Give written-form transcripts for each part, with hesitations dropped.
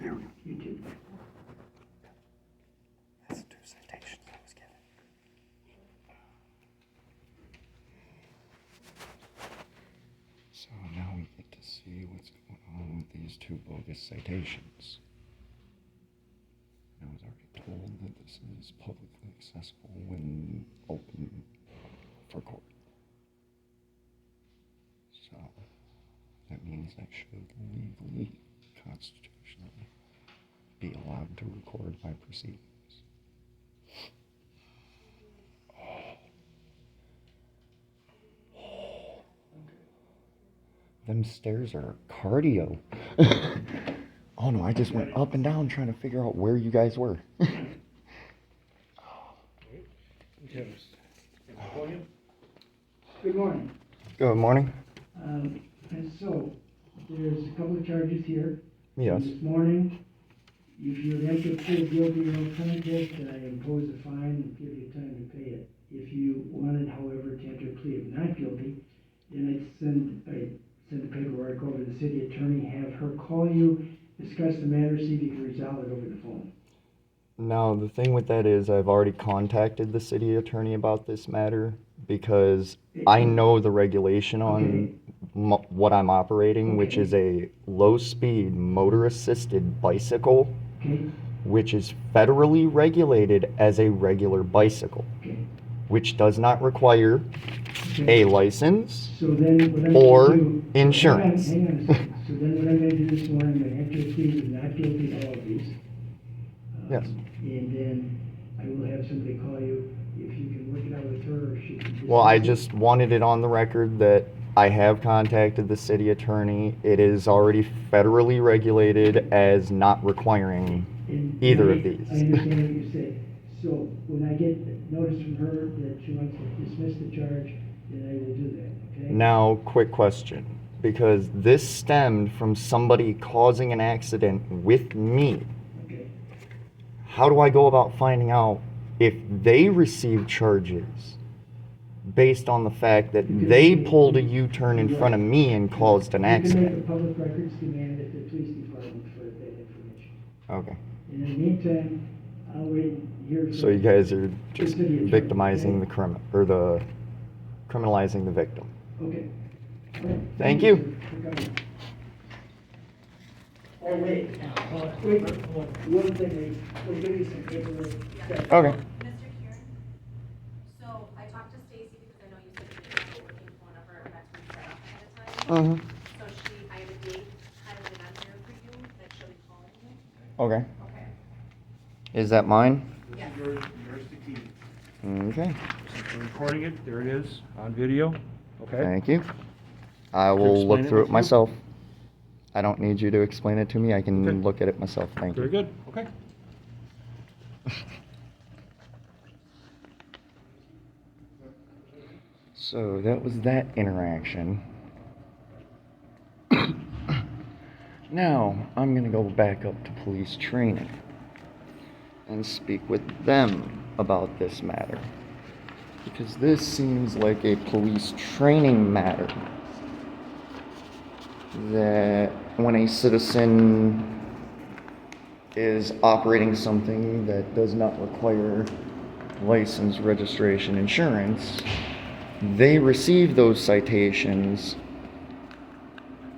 You too. That's 2 citations I was given. So now we get to see what's going on with these 2 bogus citations. I was already told that this is publicly accessible when open for court. So that means I should legally, constitutionally, be allowed to record my proceedings. Them stairs are cardio. Oh no, I just went up and down trying to figure out where you guys were. Good morning. Good morning. And so, there's a couple of charges here. Yes. This morning, if you would enter plead guilty or no contest, then I impose a fine and give you time to pay it. If you wanted, however, to enter a plea of not guilty, then I'd send the paperwork over to the city attorney, have her call you, discuss the matter, see if you can resolve it over the phone. Now, the thing with that is I've already contacted the city attorney about this matter because I know the regulation on what I'm operating, which is a low-speed motor-assisted bicycle, which is federally regulated as a regular bicycle, which does not require a license or insurance. Hang on a second. So then what I'm going to do this morning, I'm going to enter a plea of not guilty to all of these. Yes. And then I will have somebody call you. If you can work it out with her, or she can. Well, I just wanted it on the record that I have contacted the city attorney. It is already federally regulated as not requiring either of these. I understand what you say. So when I get notice from her that she wants to dismiss the charge, then I will do that, okay? Now, quick question, because this stemmed from somebody causing an accident with me. Okay. How do I go about finding out if they received charges based on the fact that they pulled a U-turn in front of me and caused an You can accident? make a public records demand at the police department for that information. Okay. And in the meantime, I'll wait here. So you guys are just victimizing the criminalizing the victim. Okay. All right. Thank you. For coming. Oh, wait, one thing, we'll give you some paperwork. Okay. Mr. Kieran, so I talked to Stacy because I know you said you were working for one of her veterans right off ahead of time. So I have a date kind of an answer for you that she'll be calling you. Okay. Okay. Is that mine? Yes. Yours to keep. Okay. Since we're recording it, there it is, on video, okay? Thank you. I will explain look it through with it you? myself. I don't need you to explain it to me. I can Okay. look at it myself. Thank Very you. good, okay. So that was that interaction. Now, I'm going to go back up to police training and speak with them about this matter. Because this seems like a police training matter. That when a citizen is operating something that does not require license, registration, insurance, they receive those citations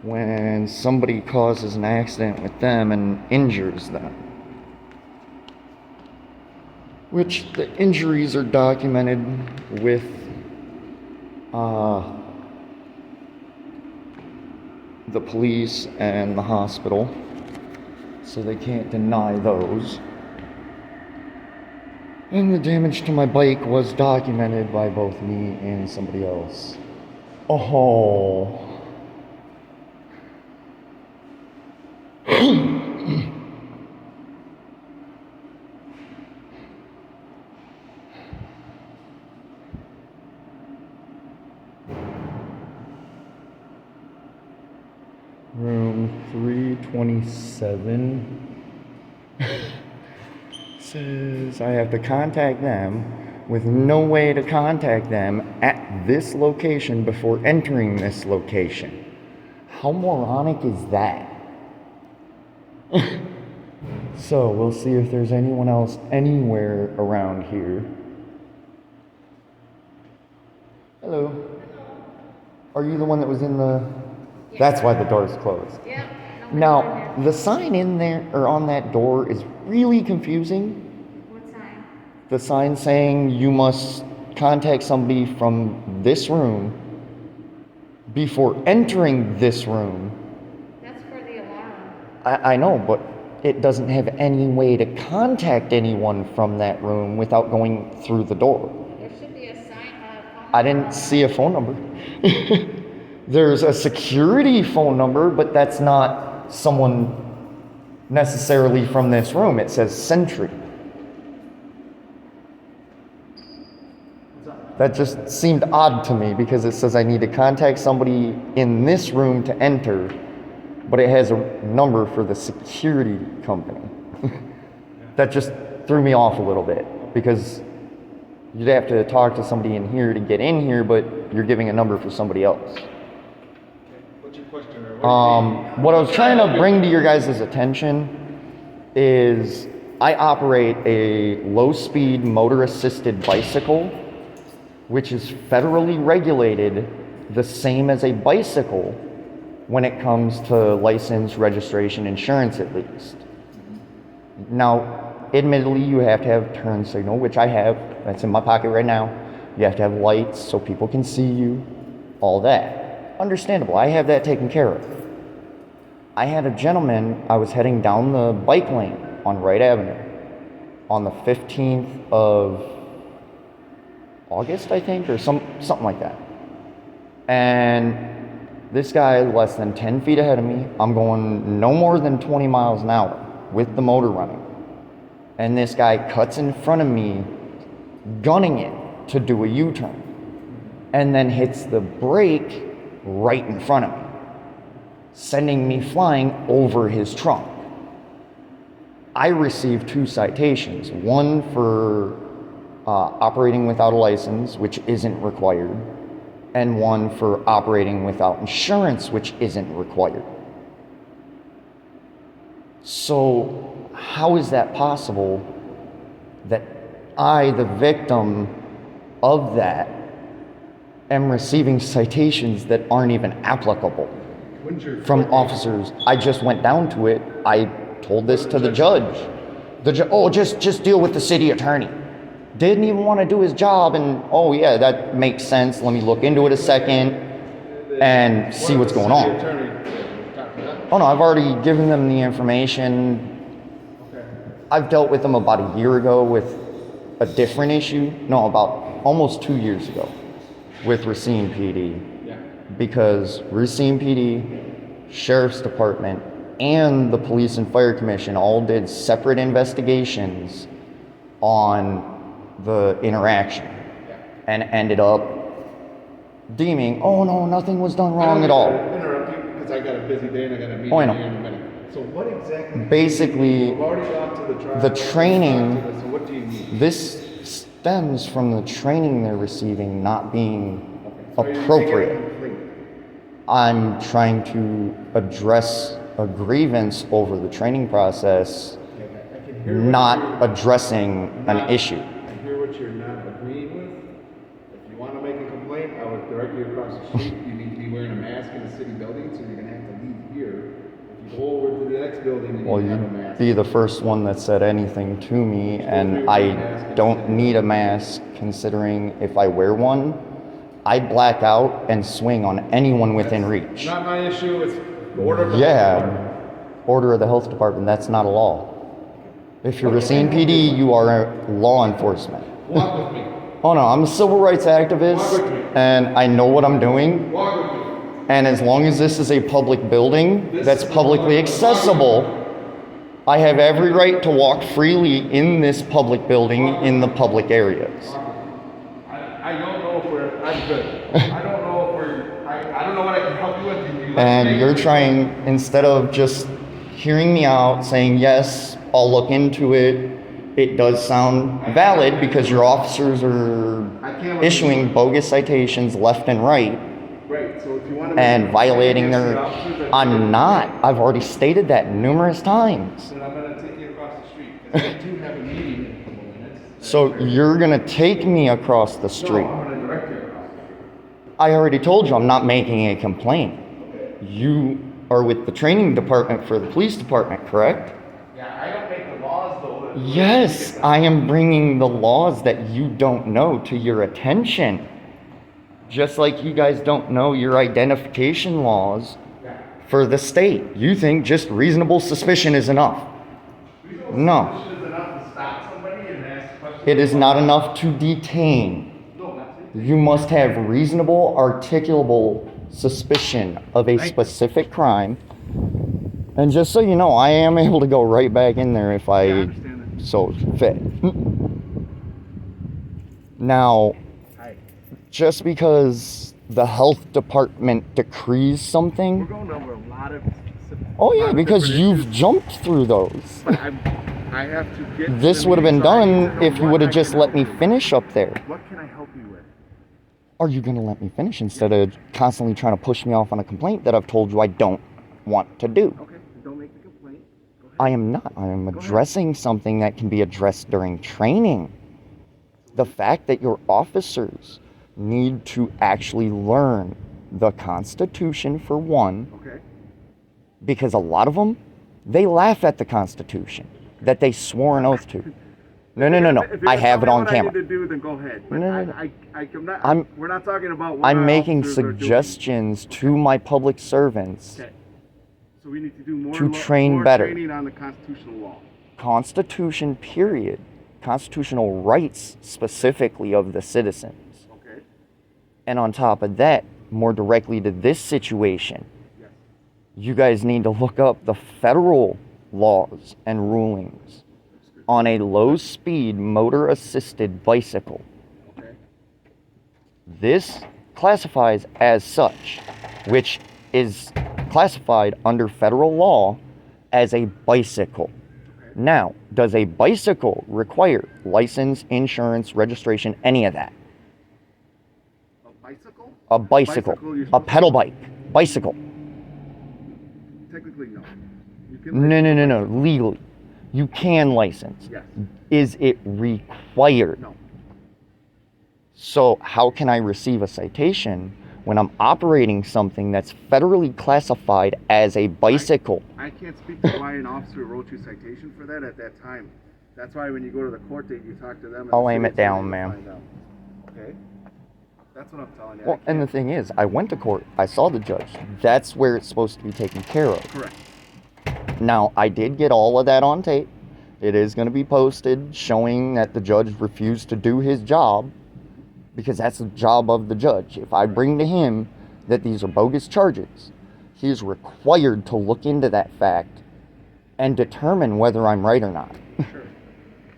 when somebody causes an accident with them and injures them. Which the injuries are documented with the police and the hospital, so they can't deny those. And the damage to my bike was documented by both me and somebody else. Oh. Room 327 says I have to contact them with no way to contact them at this location before entering this location. How moronic is that? So we'll see if there's anyone else anywhere around here. Hello. Are you the one that was in the... That's why the door's closed. Yep. Now, the sign in there, or on that door, is really confusing. What sign? The sign saying you must contact somebody from this room before entering this room. That's for the alarm. I know, but it doesn't have any way to contact anyone from that room without going through the door. There should be a sign, I didn't see a phone number. There's a security phone number, but that's not someone necessarily from this room. It says Sentry. That just seemed odd to me because it says I need to contact somebody in this room to enter, but it has a number for the security company. That just threw me off a little bit because you'd have to talk to somebody in here to get in here, but you're giving a number for somebody else. What's your question? What I was trying to bring to your guys' attention is I operate a low-speed motor-assisted bicycle, which is federally regulated the same as a bicycle when it comes to license, registration, insurance at least. Now, admittedly, you have to have turn signal, which I have. That's in my pocket right now. You have to have lights so people can see you, all that. Understandable, I have that taken care of. I had a gentleman, I was heading down the bike lane on Wright Avenue on the 15th of August, I think, or something like that. And this guy less than 10 feet ahead of me. I'm going no more than 20 miles an hour with the motor running. And this guy cuts in front of me, gunning it to do a U-turn, and then hits the brake right in front of me, sending me flying over his trunk. I received 2 citations, one for operating without a license, which isn't required, and one for operating without insurance, which isn't required. So how is that possible that I, the victim of that, am receiving citations that aren't even applicable from officers? I just went down to it. I told this to the judge. Just deal with the city attorney. Didn't even want to do his job, and oh yeah, that makes sense. Let me look into it a second and see what's going on. Oh no, I've already given them the information. I've dealt with them about a year ago with a different issue. No, about almost 2 years ago with Racine PD. Because Racine PD, Sheriff's Department, and the Police and Fire Commission all did separate investigations on the interaction and ended up deeming, oh no, nothing was done wrong at all. Interrupt you because I got a busy day and I got a meeting Oh, I know. here in a minute. So what exactly? Basically, You've already gone to the trial. the training, So what do you need? this stems from the training they're receiving not being So you're appropriate. taking a complaint. I'm trying to address a grievance over the training process, I can hear not addressing an issue. I hear what you're not agreeing with. If you want to make a complaint, I would direct you across the street. You need to be wearing a mask in the city building, so you're going to have to leave here. If you go over to the next building and Well, you have a you'd mask. be the first one that said anything to me, and I don't need a mask considering if I wear one, I black out and swing on anyone within reach. Not my issue, it's the order of the Yeah, order of the health department, that's not a law. If you're Racine PD, you are law enforcement. Walk with me. Oh no, I'm a civil rights activist, and I know what I'm doing. Walk with me. And as long as this is a public building that's publicly accessible, I have every right to walk freely in this public building in the public areas. I don't know if we're, I'm good. I don't know if we're, I don't know what I can help you with. You let me And make you're it. trying, instead of just hearing me out, saying, yes, I'll look into it, it does sound valid because your officers are I can't let you- issuing bogus citations left and right. Right, so if if you want to make a and complaint violating against their. the officers that I'm do it, not. I've already stated that numerous times. then I'm gonna take you across the street, because I do have a meeting in a couple minutes. So you're gonna take me across the No, street. I'm gonna direct you across the street. I already told you I'm not making a complaint. You are with the training department for the police department, correct? Yeah, I don't make the laws though. Yes, I am bringing the laws that you don't know to your attention. Just like you guys don't know your identification laws for the state. You think just reasonable suspicion is enough. No, Is enough to stop somebody and ask questions? it is not enough to detain. No, that's it. You must have reasonable, articulable suspicion of a specific crime. And just so you know, I am able to go right back in there if Yeah, I I understand that. so fit. Now, just because the health department decrees We're something, going over a lot of specific. oh lot yeah, of because different you've issues, jumped through those. but I have to get. This to would have been meetings, so I need done to know if you what would I have just can let help me you with. finish up there. What can I help you with? Are you going to let me finish instead of constantly trying to push me off on a complaint that I've told you I don't want to do? Okay, don't make the complaint. Go ahead. I am not. I am ahead. addressing something that can be addressed during training. The fact that your officers need to actually learn the Constitution, for one, Okay. because a lot of them, they laugh at the Constitution that they swore an oath to. No. If you're I gonna have it tell me on what camera. I need to do, then go ahead. But No. I'm not. I'm- We're not talking about. What I'm our making officers are doing. suggestions to my public servants. Okay. So we need to do more. To train more better. Training on the constitutional law. Constitution, period. Constitutional rights, specifically of the citizens. Okay. And on top of that, more directly to this situation, Yes. you guys need to look up the federal laws and rulings on a low-speed motor-assisted bicycle. Okay. This classifies as such, which is classified under federal law as a bicycle. Now, does a bicycle require license, insurance, registration, any of that? A bicycle? A bicycle, you're a supposed to- pedal bike, bicycle. Technically, no. You can No, legally. You can license. Yes. Is it required? No. So how can I receive a citation when I'm operating something that's federally classified as a bicycle? I can't speak to why an officer wrote you a citation for that at that time. That's why when you go to the court date, you talk to them. and I'll the aim city it down, attorney ma'am. will find out. Okay. That's what I'm telling you. Well, and the thing is, I went to court. I saw the judge. That's where it's supposed to be taken care of. Correct. Now, I did get all of that on tape. It is going to be posted showing that the judge refused to do his job, because that's the job of the judge. If I bring to him that these are bogus charges, he is required to look into that fact and determine whether I'm right or not. Sure.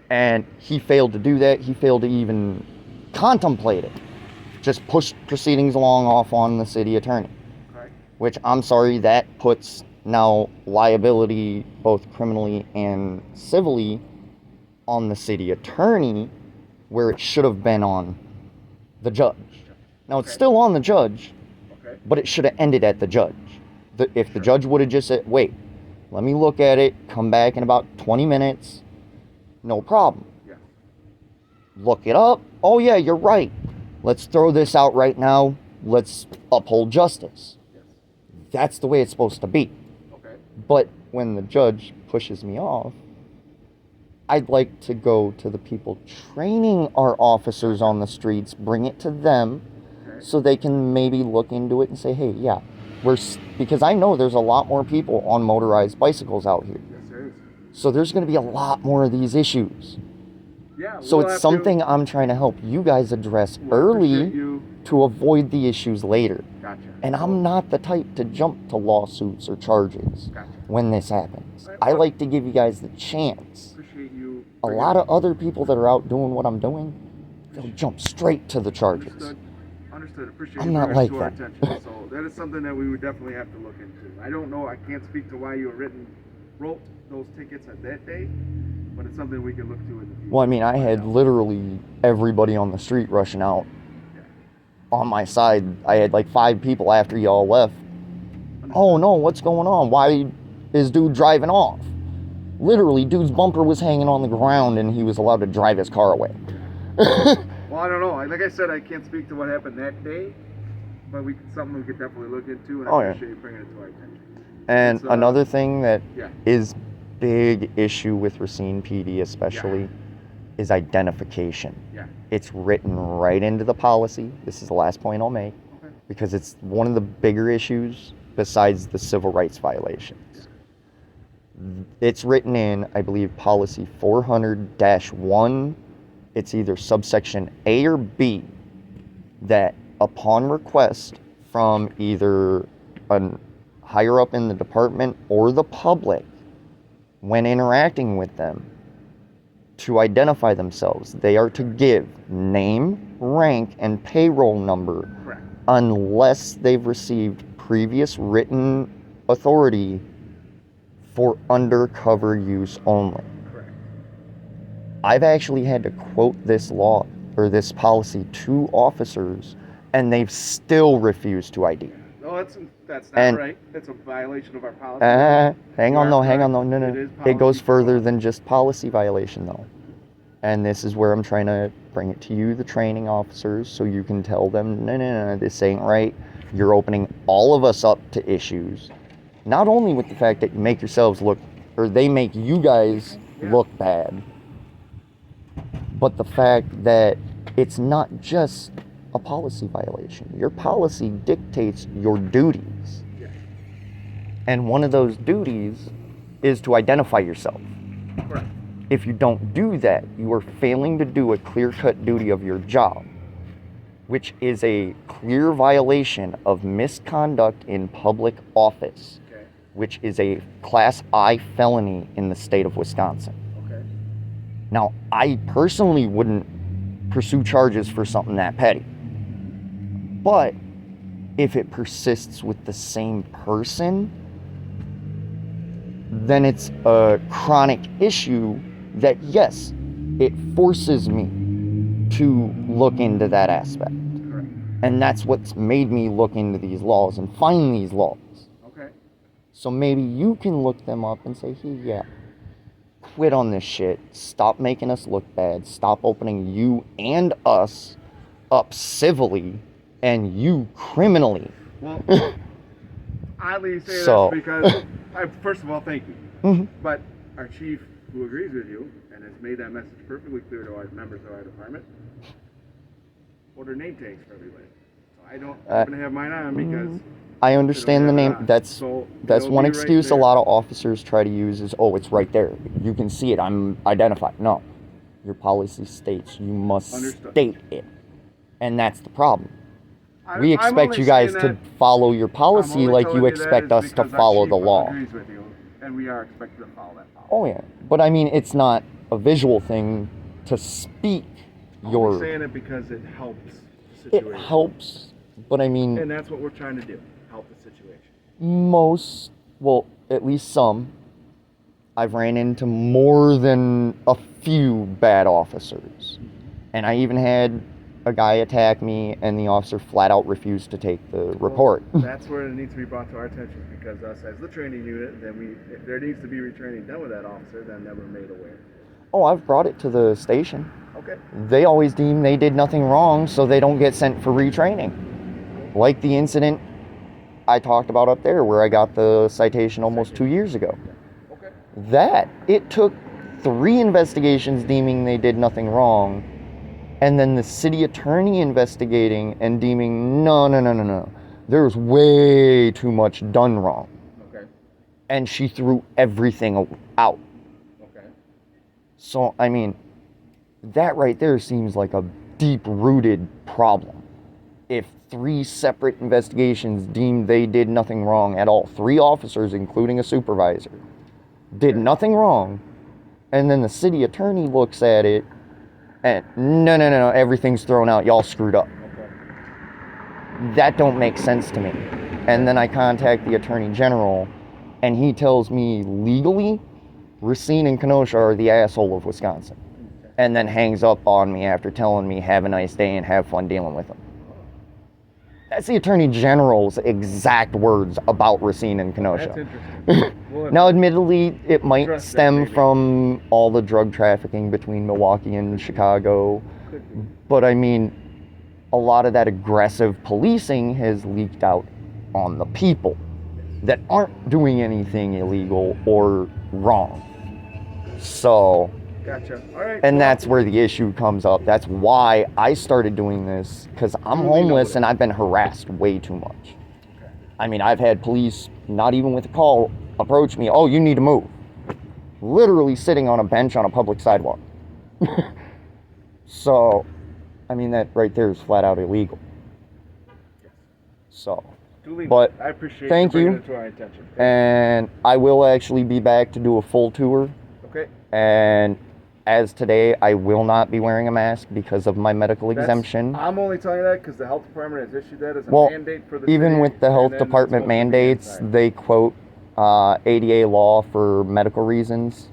And he failed to do that. He failed to even contemplate it. Just pushed proceedings along off on the city attorney. Correct. Which, I'm sorry, that puts now liability, both criminally and civilly, on the city attorney, where it should have been on the judge. Now, it's Okay. still on the judge, Okay. but it should have ended at the judge. If the judge would have just said, wait, let me look at it, come back in about 20 minutes, no problem. Yeah. Look it up. Oh, yeah, you're right. Let's throw this out right now. Let's uphold justice. Yes. That's the way it's supposed to be. Okay. But when the judge pushes me off, I'd like to go to the people training our officers on the streets, bring it to them, Okay. so they can maybe look into it and say, hey, yeah, because I know there's a lot more people on motorized bicycles out here. Yes, there is. So there's going to be a lot more of these issues. Yeah. So we'll it's have something I'm trying to help you guys address to, we'll appreciate early You. to avoid the issues later. Gotcha. And I'm not the type to jump to lawsuits or charges Gotcha. when this happens. Right, I well- like to give you guys the chance. Appreciate you. A lot of other people that are out doing what I'm doing, they'll jump straight to the charges. Understood. Understood. Appreciate I'm you not bringing it like to our that. attention. So that is something that we would definitely have to look into. I don't know. I can't speak to why you wrote those tickets at that day, but it's something we can look to in the future. Well, I mean, I had literally everybody on the street rushing out. on my side. I had like 5 people after y'all left. Oh no, what's going on? Why is dude driving off? Literally, dude's bumper was hanging on the ground and he was allowed to drive his car away. Well, I don't know. Like I said, I can't speak to what happened that day, but something we could definitely look into, and I appreciate you bringing it to our attention. And another thing that Yeah. is big issue with Racine PD especially is identification. Yeah. It's written right into the policy. This is the last point I'll make, because it's one of the bigger issues besides the civil rights violations. It's written in, I believe, policy 400-1. It's either subsection A or B, that upon request from either a higher up in the department or the public, when interacting with them, to identify themselves, they are to give name, rank, and payroll number. Correct. Unless they've received previous written authority for undercover use only. Correct. I've actually had to quote this law or this policy to officers, and they've still refused to ID. No, that's not And- right. That's a violation of our policy. Hang on though, no. It is It goes policy. further than just policy violation though. And this is where I'm trying to bring it to you, the training officers, so you can tell them, no, this ain't right. You're opening all of us up to issues. Not only with the fact that you make yourselves look, or they make you guys look bad, but the fact that it's not just a policy violation. Your policy dictates your duties. Yeah. And one of those duties is to identify yourself. Correct. If you don't do that, you are failing to do a clear-cut duty of your job, which is a clear violation of misconduct in public office, Okay. which is a Class I felony in the state of Wisconsin. Okay. Now, I personally wouldn't pursue charges for something that petty. But if it persists with the same person, then it's a chronic issue that, yes, it forces me to look into that aspect. Correct. And that's what's made me look into these laws and find these laws. Okay. So maybe you can look them up and say, hey, yeah, quit on this shit. Stop making us look bad. Stop opening you and us up civilly and you criminally. Well, oddly you say So- this because, first of all, thank you. Mhm. But our chief, who agrees with you and has made that message perfectly clear to our members of our department, order name tags for everybody. So I don't happen to have mine on because I understand the have it name. on. That's So that's it'll one be right excuse a there. lot of officers try to use is, oh, it's right there. You can see it. I'm identified. No, your policy states you must Understood. state it, and that's the problem. I'm We expect only you guys saying to that- follow your I'm policy only like telling you that expect is us to because our follow the chief law. agrees with you, and we are expected to follow that policy. Oh yeah, but I mean, it's not a visual thing to speak I'm your. only saying it because it helps the It situation. helps, but I mean, And that's what we're trying to do, help the situation. most, well, at least some, I've ran into more than a few bad officers. And I even had a guy attack me and the officer flat out refused to take the report. Well, that's where it needs to be brought to our attention because us as the training unit, then if there needs to be retraining done with that officer, then we're made aware. Oh, I've brought it to the station. Okay. They always deem they did nothing wrong, so they don't get sent for retraining. Like the incident I talked about up there where I got the citation almost 2 years ago. Okay. It took 3 investigations deeming they did nothing wrong, and then the city attorney investigating and deeming, no. There was way too much done wrong. Okay. And she threw everything out. Okay. So, I mean, that right there seems like a deep-rooted problem. If 3 separate investigations deemed they did nothing wrong at all, 3 officers, including a supervisor, did nothing wrong, and then the city attorney looks at it and no, everything's thrown out, y'all screwed up. Okay. That don't make sense to me. And then I contact the attorney general and he tells me legally Racine and Kenosha are the asshole of Wisconsin, and then hangs up on me after telling me have a nice day and have fun dealing with them. That's the Attorney General's exact words about Racine and That's Kenosha. interesting. Well, Now, admittedly, it might Address that, stem maybe. from all the drug trafficking between Milwaukee and Chicago, could be. but I mean, a lot of that aggressive policing has leaked out on the people that aren't doing anything illegal or wrong. So, Gotcha. All right. and well, that's where the issue comes up. That's why I started doing this, because I'm Duly homeless noted. and I've been harassed way too much. I mean, I've had police, not even with a call, approach me, oh, you need to move. Literally sitting on a bench on a public sidewalk. So, I mean, that right there is flat out illegal. So, duly but noted. I appreciate thank you bringing you. it to our attention. And I will actually be back to do a full tour. Okay. And as today, I will not be wearing a mask because of my medical That's- exemption. I'm only telling you that because the health department has issued that as a Well, mandate for the even city, with the and health then it's department supposed to be mandates, inside. they quote ADA law for medical reasons,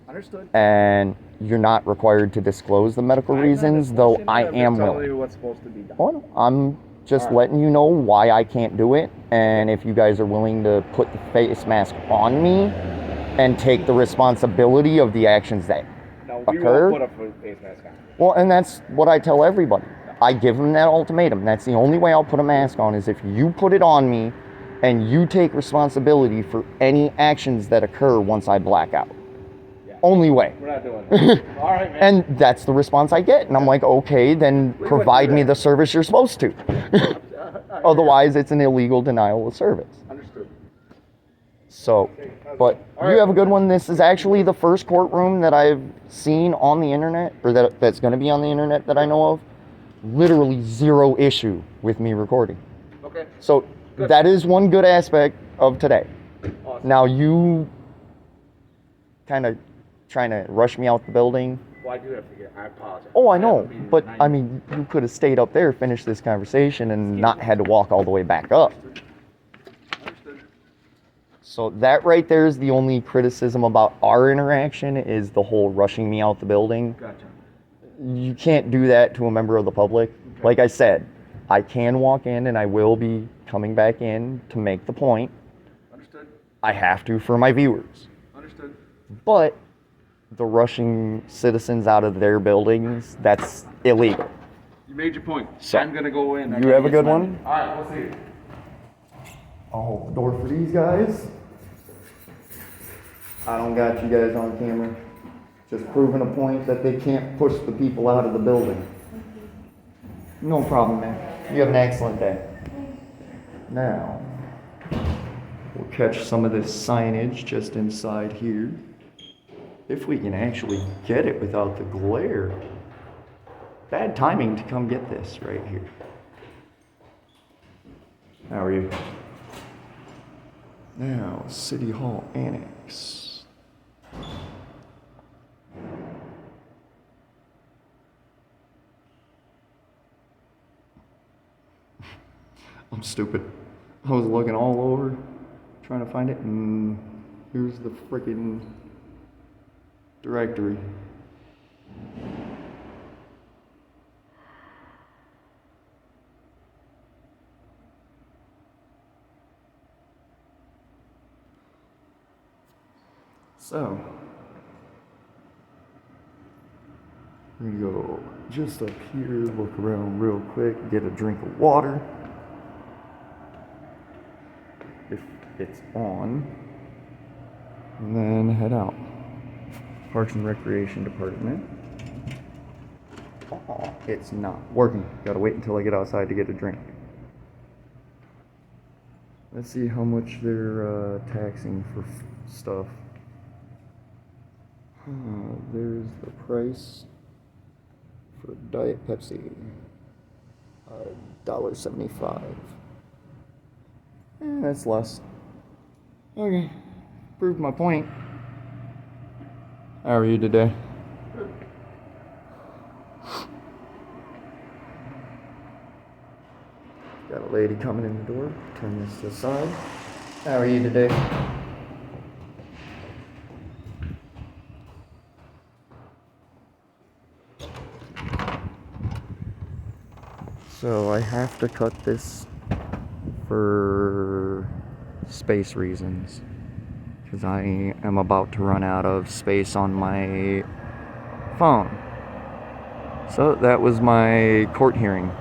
Understood. and you're not required to disclose the medical I'm not reasons, though enforcing I it, I'm am just telling willing. you what's supposed to be done. Well, I'm just Alright. letting you know why I can't do it, and if you guys are willing to put the face mask on me and take the responsibility of the actions that No, we occur. won't put a face mask on. Well, and that's what I tell everybody. I give them that ultimatum. That's the only way I'll put a mask on, is if you put it on me and you take responsibility for any actions that occur once I black out. Yeah. Only way. We're not doing that. All right, man. And that's the response I get. And I'm like, okay, then We provide went me through the that. service you're supposed to. Otherwise, it's an illegal denial of service. Understood. So, but you have a good one. This is actually the first courtroom that I've seen on the internet, or that's going to be on the internet that I know of. Literally zero issue with me recording. Okay. So Good. that is one good aspect of today. Awesome. Now you kind of trying to rush me out the building. Well, I do have to get. I apologize. Oh, I have know, a meeting but at I 9. mean, you could have stayed up there, finished this conversation, and not had to walk all the way back up. Understood. So that right there is the only criticism about our interaction, is the whole rushing me out the building. Gotcha. You can't do that to a member of the public. Like I said, I can walk in and I will be coming back in to make the point. Understood. I have to for my viewers. Understood. But the rushing citizens out of their buildings, that's illegal. You made your point. So, I'm gonna go in. I you gotta have a get good some- one? All right, we'll see you. I'll hold the door for these guys. I don't got you guys on camera. Just proving a point that they can't push the people out of the building. No problem, man. You have an excellent day. Now, we'll catch some of this signage just inside here. If we can actually get it without the glare. Bad timing to come get this right here. How are you? Now, City Hall Annex. I'm stupid. I was looking all over, trying to find it, and here's the freaking directory. So, we're gonna go just up here, look around real quick, get a drink of water. If it's on, and then head out. Parks and Recreation Department. Oh, it's not working. Gotta wait until I get outside to get a drink. Let's see how much they're taxing for stuff. There's the price for Diet Pepsi. $1.75. That's less. Okay, proved my point. How are you today? Got a lady coming in the door. Turn this to the side. How are you today? So I have to cut this for space reasons. Because I am about to run out of space on my phone. So that was my court hearing.